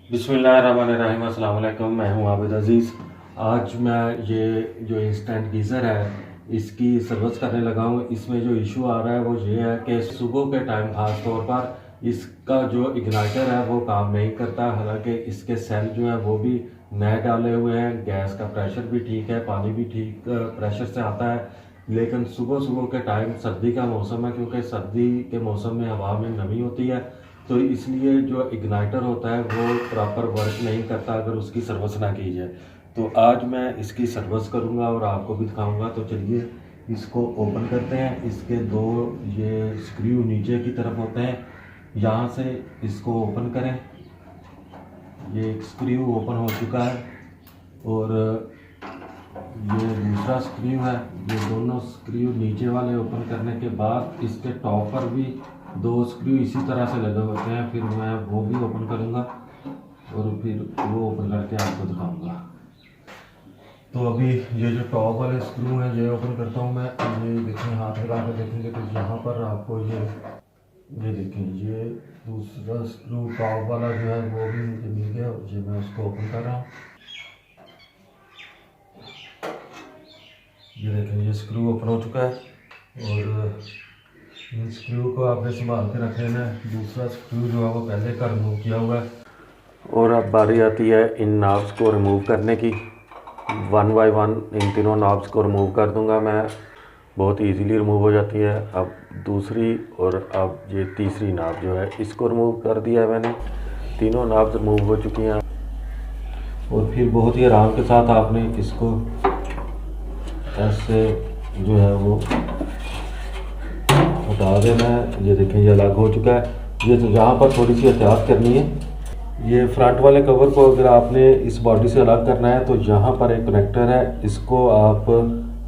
बिस्मिल्लाहिर्रहमानिर्रहीम। अस्सलाम वालेकुम। मैं हूं आबिद अज़ीज़। आज मैं ये जो इंस्टेंट गीज़र है इसकी सर्विस करने लगा हूं। इसमें जो इशू आ रहा है वो ये है कि सुबह के टाइम ख़ास तौर पर इसका जो इग्नाइटर है वो काम नहीं करता। हालांकि इसके सेल जो है वो भी नए डाले हुए हैं, गैस का प्रेशर भी ठीक है, पानी भी ठीक प्रेशर से आता है, लेकिन सुबह सुबह के टाइम सर्दी का मौसम है, क्योंकि सर्दी के मौसम में हवा में नमी होती है, तो इसलिए जो इग्नाइटर होता है वो प्रॉपर वर्क नहीं करता अगर उसकी सर्विस ना की जाए। तो आज मैं इसकी सर्विस करूंगा और आपको भी दिखाऊंगा। तो चलिए इसको ओपन करते हैं। इसके दो ये स्क्रू नीचे की तरफ होते हैं, यहाँ से इसको ओपन करें। ये एक स्क्रू ओपन हो चुका है और ये दूसरा स्क्रू है। ये दोनों स्क्रू नीचे वाले ओपन करने के बाद इसके टॉप पर भी दो स्क्रू इसी तरह से लगे होते हैं। फिर मैं वो भी ओपन करूंगा और फिर वो ओपन करके आपको दिखाऊंगा। तो अभी ये जो टॉप वाले स्क्रू हैं ये ओपन करता हूं मैं। ये देखें, हाथ लगा कर देखेंगे तो यहाँ पर आपको ये देखें, ये दूसरा स्क्रू टॉप वाला जो है वो भी मुझे मिल गया। ये मैं उसको ओपन कर रहा हूँ। ये देखें, ये स्क्रू ओपन हो चुका है और इन स्क्रू को आपने संभाल के रख लेना है। दूसरा स्क्रू जो है वो पहले का रिमूव किया हुआ है और अब बारी आती है इन नॉब्स को रिमूव करने की। 1 बाय 1 इन तीनों नॉब्स को रिमूव कर दूंगा मैं। बहुत इजीली रिमूव हो जाती है। अब दूसरी और अब ये तीसरी नॉब जो है इसको रिमूव कर दिया है मैंने। तीनों नॉब्स रिमूव हो चुकी हैं और फिर बहुत ही आराम के साथ आपने इसको ऐसे जो है वो हटा देना है। ये देखें, ये अलग हो चुका है। ये तो यहाँ पर थोड़ी सी एहतियात करनी है। ये फ्रंट वाले कवर को अगर आपने इस बॉडी से अलग करना है तो यहाँ पर एक कनेक्टर है, इसको आप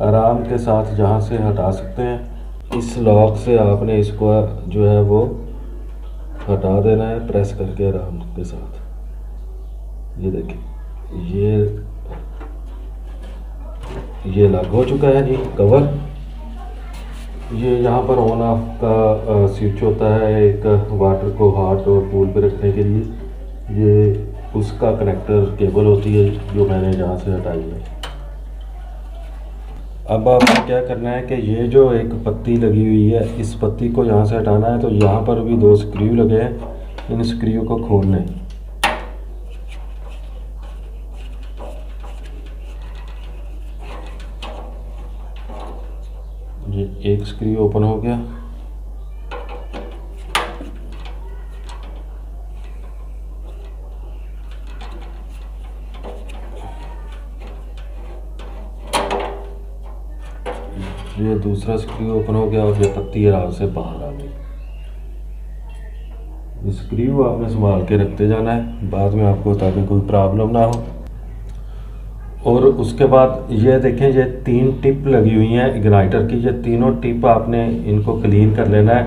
आराम के साथ जहाँ से हटा सकते हैं। इस लॉक से आपने इसको जो है वो हटा देना है, प्रेस करके आराम के साथ। ये देखिए, ये अलग हो चुका है जी कवर। ये यहाँ पर ऑन ऑफ का स्विच होता है, एक वाटर को हॉट और कूल पे रखने के लिए। ये उसका कनेक्टर केबल होती है जो मैंने यहाँ से हटाई है। अब आपको क्या करना है कि ये जो एक पत्ती लगी हुई है इस पत्ती को यहाँ से हटाना है। तो यहाँ पर भी दो स्क्रू लगे हैं, इन स्क्रू को खोलना है। ये एक स्क्रू ओपन हो गया। ये दूसरा स्क्रू ओपन हो गया और ये पत्ती आराम से बाहर आ गई। स्क्रू आपने संभाल के रखते जाना है बाद में आपको, ताकि कोई प्रॉब्लम ना हो। और उसके बाद ये देखें, ये 3 टिप लगी हुई हैं इग्नाइटर की। ये तीनों टिप आपने इनको क्लीन कर लेना है।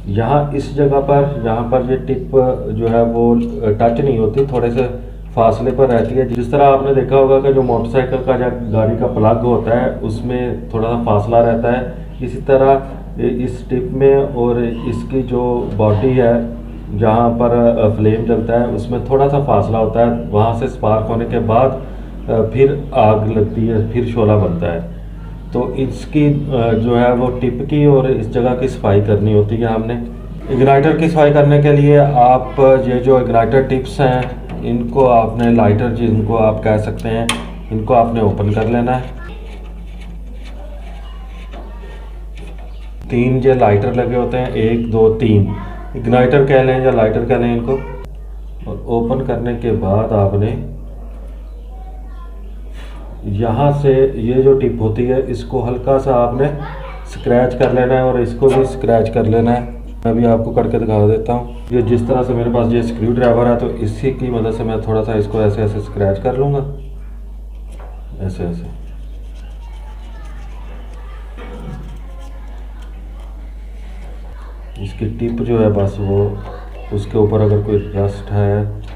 यहाँ इस जगह पर, यहाँ पर ये टिप जो है वो टच नहीं होती, थोड़े से फासले पर रहती है। जिस तरह आपने देखा होगा कि जो मोटरसाइकिल का या गाड़ी का प्लग होता है उसमें थोड़ा सा फासला रहता है, इसी तरह इस टिप में और इसकी जो बॉडी है जहाँ पर फ्लेम जलता है उसमें थोड़ा सा फासला होता है। वहाँ से स्पार्क होने के बाद फिर आग लगती है, फिर शोला बनता है। तो इसकी जो है वो टिप की और इस जगह की सफाई करनी होती है हमने। इग्नाइटर की सफाई करने के लिए आप ये जो इग्नाइटर टिप्स हैं इनको आपने, लाइटर जिनको आप कह सकते हैं, इनको आपने ओपन कर लेना है। 3 ये लाइटर लगे होते हैं, 1 2 3 इग्नाइटर कह लें या लाइटर कह लें इनको। और ओपन करने के बाद आपने यहाँ से ये जो टिप होती है इसको हल्का सा आपने स्क्रैच कर लेना है और इसको भी स्क्रैच कर लेना है। मैं भी आपको करके दिखा देता हूँ। ये जिस तरह से मेरे पास ये स्क्रू ड्राइवर है तो इसी की मदद से मैं थोड़ा सा इसको ऐसे ऐसे स्क्रैच कर लूँगा, ऐसे ऐसे। इसकी टिप जो है बस वो, उसके ऊपर अगर कोई रस्ट है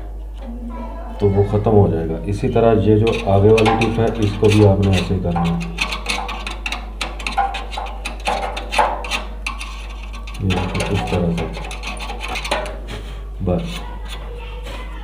तो वो ख़त्म हो जाएगा। इसी तरह ये जो आगे वाली टिप है इसको भी आपने ऐसे ही करना है। ये इस तरह से बस